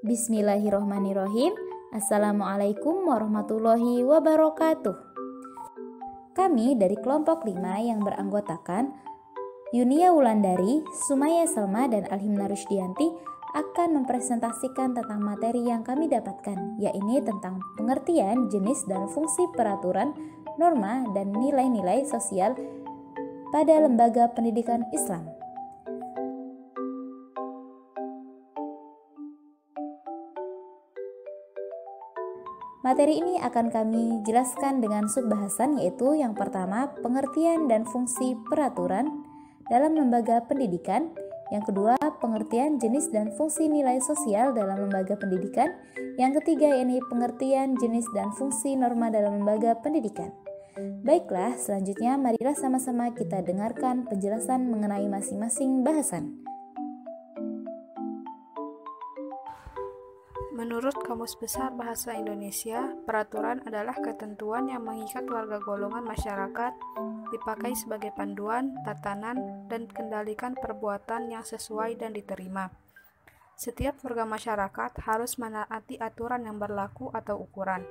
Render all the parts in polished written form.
Bismillahirrohmanirrohim. Assalamualaikum warahmatullahi wabarakatuh. Kami dari kelompok 5 yang beranggotakan Yunia Wulandari, Sumaya Salma, dan Alhimna Rusdianti akan mempresentasikan tentang materi yang kami dapatkan, yaitu tentang pengertian, jenis, dan fungsi peraturan, norma, dan nilai-nilai sosial pada lembaga pendidikan Islam. Materi ini akan kami jelaskan dengan subbahasan, yaitu yang pertama, pengertian dan fungsi peraturan dalam lembaga pendidikan. Yang kedua, pengertian jenis dan fungsi nilai sosial dalam lembaga pendidikan. Yang ketiga, ini pengertian jenis dan fungsi norma dalam lembaga pendidikan. Baiklah, selanjutnya marilah sama-sama kita dengarkan penjelasan mengenai masing-masing bahasan. Menurut Kamus Besar Bahasa Indonesia, peraturan adalah ketentuan yang mengikat warga golongan masyarakat, dipakai sebagai panduan, tatanan, dan kendalikan perbuatan yang sesuai dan diterima. Setiap warga masyarakat harus menaati aturan yang berlaku atau ukuran,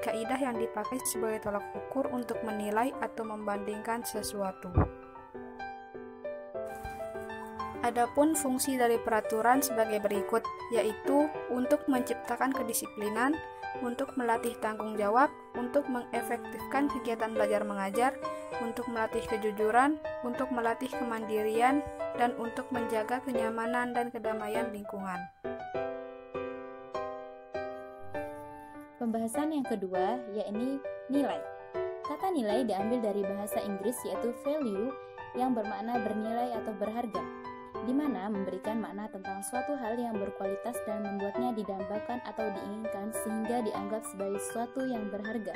kaidah yang dipakai sebagai tolak ukur untuk menilai atau membandingkan sesuatu. Adapun fungsi dari peraturan sebagai berikut, yaitu untuk menciptakan kedisiplinan, untuk melatih tanggung jawab, untuk mengefektifkan kegiatan belajar mengajar, untuk melatih kejujuran, untuk melatih kemandirian, dan untuk menjaga kenyamanan dan kedamaian lingkungan. Pembahasan yang kedua, yakni nilai. Kata nilai diambil dari bahasa Inggris, yaitu value, yang bermakna bernilai atau berharga, di mana memberikan makna tentang suatu hal yang berkualitas dan membuatnya didambakan atau diinginkan sehingga dianggap sebagai sesuatu yang berharga.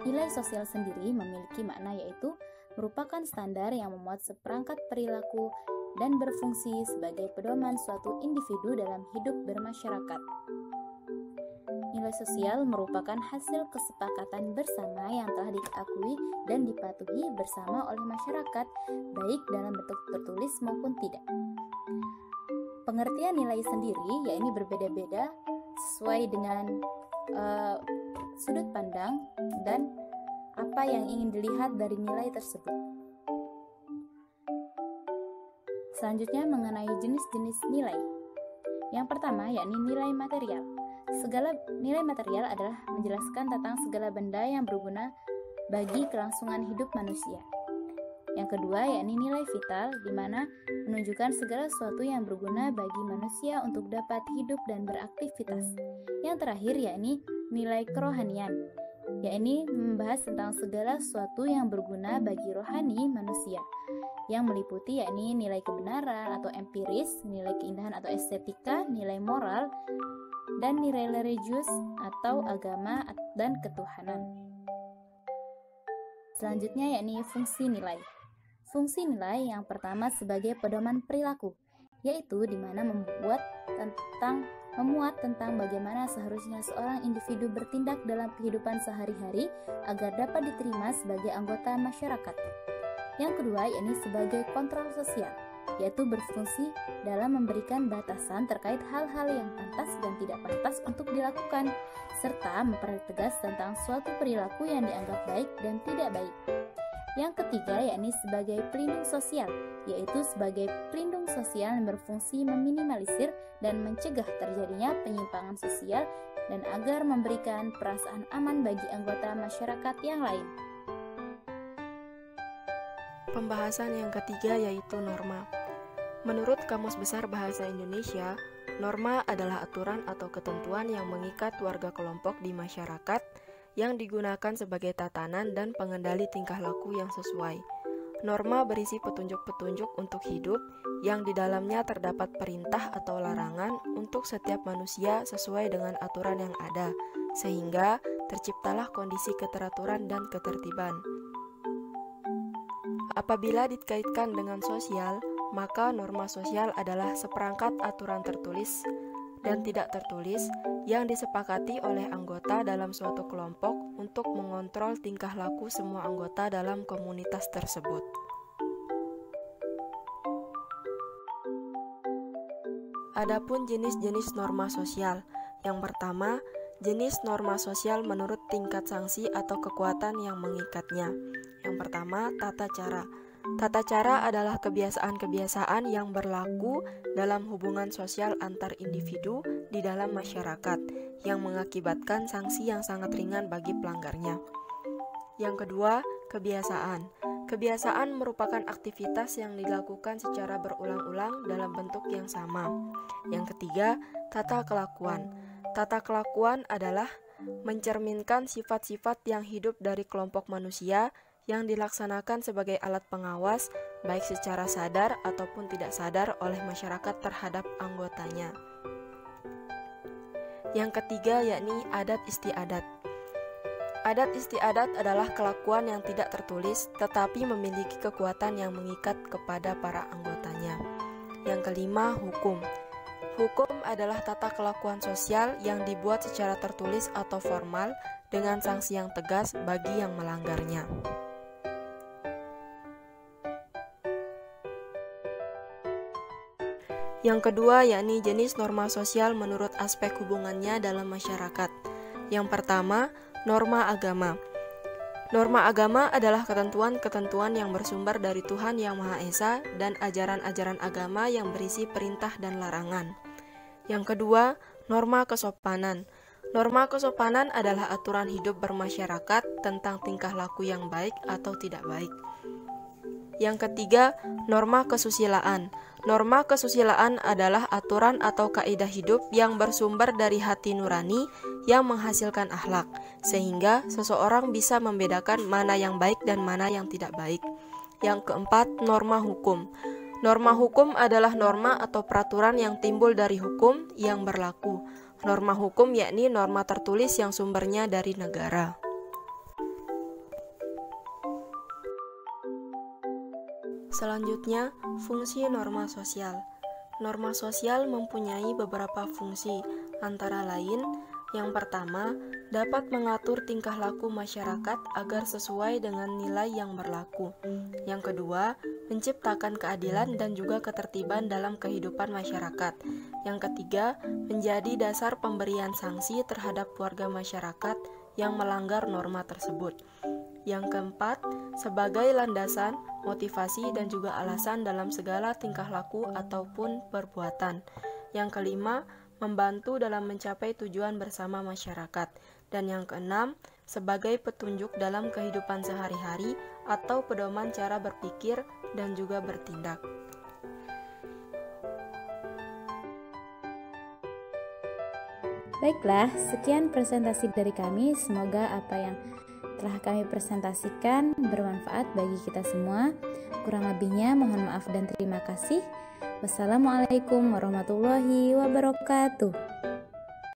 Nilai sosial sendiri memiliki makna, yaitu merupakan standar yang memuat seperangkat perilaku dan berfungsi sebagai pedoman suatu individu dalam hidup bermasyarakat. Nilai sosial merupakan hasil kesepakatan bersama yang telah diakui dan dipatuhi bersama oleh masyarakat, baik dalam bentuk tertulis maupun tidak. Pengertian nilai sendiri, yakni berbeda-beda sesuai dengan sudut pandang dan apa yang ingin dilihat dari nilai tersebut. Selanjutnya mengenai jenis-jenis nilai. Yang pertama, yakni nilai material. Segala nilai material adalah menjelaskan tentang segala benda yang berguna bagi kelangsungan hidup manusia. Yang kedua, yakni nilai vital, di mana menunjukkan segala sesuatu yang berguna bagi manusia untuk dapat hidup dan beraktivitas. Yang terakhir, yakni nilai kerohanian, yakni membahas tentang segala sesuatu yang berguna bagi rohani manusia, yang meliputi yakni nilai kebenaran atau empiris, nilai keindahan atau estetika, nilai moral, dan nilai religius atau agama dan ketuhanan. Selanjutnya yakni fungsi nilai. Fungsi nilai yang pertama sebagai pedoman perilaku, yaitu di mana memuat tentang bagaimana seharusnya seorang individu bertindak dalam kehidupan sehari-hari agar dapat diterima sebagai anggota masyarakat. Yang kedua, yakni sebagai kontrol sosial, yaitu berfungsi dalam memberikan batasan terkait hal-hal yang pantas dan tidak pantas untuk dilakukan, serta mempertegas tentang suatu perilaku yang dianggap baik dan tidak baik. Yang ketiga, yakni sebagai pelindung sosial, yaitu sebagai pelindung sosial yang berfungsi meminimalisir dan mencegah terjadinya penyimpangan sosial dan agar memberikan perasaan aman bagi anggota masyarakat yang lain. Pembahasan yang ketiga yaitu norma. Menurut Kamus Besar Bahasa Indonesia, norma adalah aturan atau ketentuan yang mengikat warga kelompok di masyarakat yang digunakan sebagai tatanan dan pengendali tingkah laku yang sesuai. Norma berisi petunjuk-petunjuk untuk hidup yang di dalamnya terdapat perintah atau larangan untuk setiap manusia sesuai dengan aturan yang ada, sehingga terciptalah kondisi keteraturan dan ketertiban. Apabila dikaitkan dengan sosial, maka norma sosial adalah seperangkat aturan tertulis dan tidak tertulis yang disepakati oleh anggota dalam suatu kelompok untuk mengontrol tingkah laku semua anggota dalam komunitas tersebut. Adapun jenis-jenis norma sosial. Yang pertama, jenis norma sosial menurut tingkat sanksi atau kekuatan yang mengikatnya. Yang pertama, tata cara. Tata cara adalah kebiasaan-kebiasaan yang berlaku dalam hubungan sosial antar individu di dalam masyarakat yang mengakibatkan sanksi yang sangat ringan bagi pelanggarnya. Yang kedua, kebiasaan. Kebiasaan merupakan aktivitas yang dilakukan secara berulang-ulang dalam bentuk yang sama. Yang ketiga, tata kelakuan. Tata kelakuan adalah mencerminkan sifat-sifat yang hidup dari kelompok manusia yang dilaksanakan sebagai alat pengawas, baik secara sadar ataupun tidak sadar oleh masyarakat terhadap anggotanya. Yang ketiga yakni adat istiadat. Adat istiadat adalah kelakuan yang tidak tertulis tetapi memiliki kekuatan yang mengikat kepada para anggotanya. Yang kelima, hukum. Hukum adalah tata kelakuan sosial yang dibuat secara tertulis atau formal dengan sanksi yang tegas bagi yang melanggarnya. Yang kedua yakni jenis norma sosial menurut aspek hubungannya dalam masyarakat. Yang pertama, norma agama. Norma agama adalah ketentuan-ketentuan yang bersumber dari Tuhan Yang Maha Esa dan ajaran-ajaran agama yang berisi perintah dan larangan. Yang kedua, norma kesopanan. Norma kesopanan adalah aturan hidup bermasyarakat tentang tingkah laku yang baik atau tidak baik. Yang ketiga, norma kesusilaan. Norma kesusilaan adalah aturan atau kaidah hidup yang bersumber dari hati nurani yang menghasilkan akhlak, sehingga seseorang bisa membedakan mana yang baik dan mana yang tidak baik. Yang keempat, norma hukum. Norma hukum adalah norma atau peraturan yang timbul dari hukum yang berlaku. Norma hukum yakni norma tertulis yang sumbernya dari negara. Selanjutnya, fungsi norma sosial. Norma sosial mempunyai beberapa fungsi, antara lain, yang pertama, dapat mengatur tingkah laku masyarakat agar sesuai dengan nilai yang berlaku. Yang kedua, menciptakan keadilan dan juga ketertiban dalam kehidupan masyarakat. Yang ketiga, menjadi dasar pemberian sanksi terhadap warga masyarakat yang melanggar norma tersebut. Yang keempat, sebagai landasan, motivasi, dan juga alasan dalam segala tingkah laku ataupun perbuatan. Yang kelima, membantu dalam mencapai tujuan bersama masyarakat. Dan yang keenam, sebagai petunjuk dalam kehidupan sehari-hari atau pedoman cara berpikir dan juga bertindak. Baiklah, sekian presentasi dari kami. Semoga apa yang telah kami presentasikan bermanfaat bagi kita semua. Kurang lebihnya mohon maaf dan terima kasih. Wassalamualaikum warahmatullahi wabarakatuh.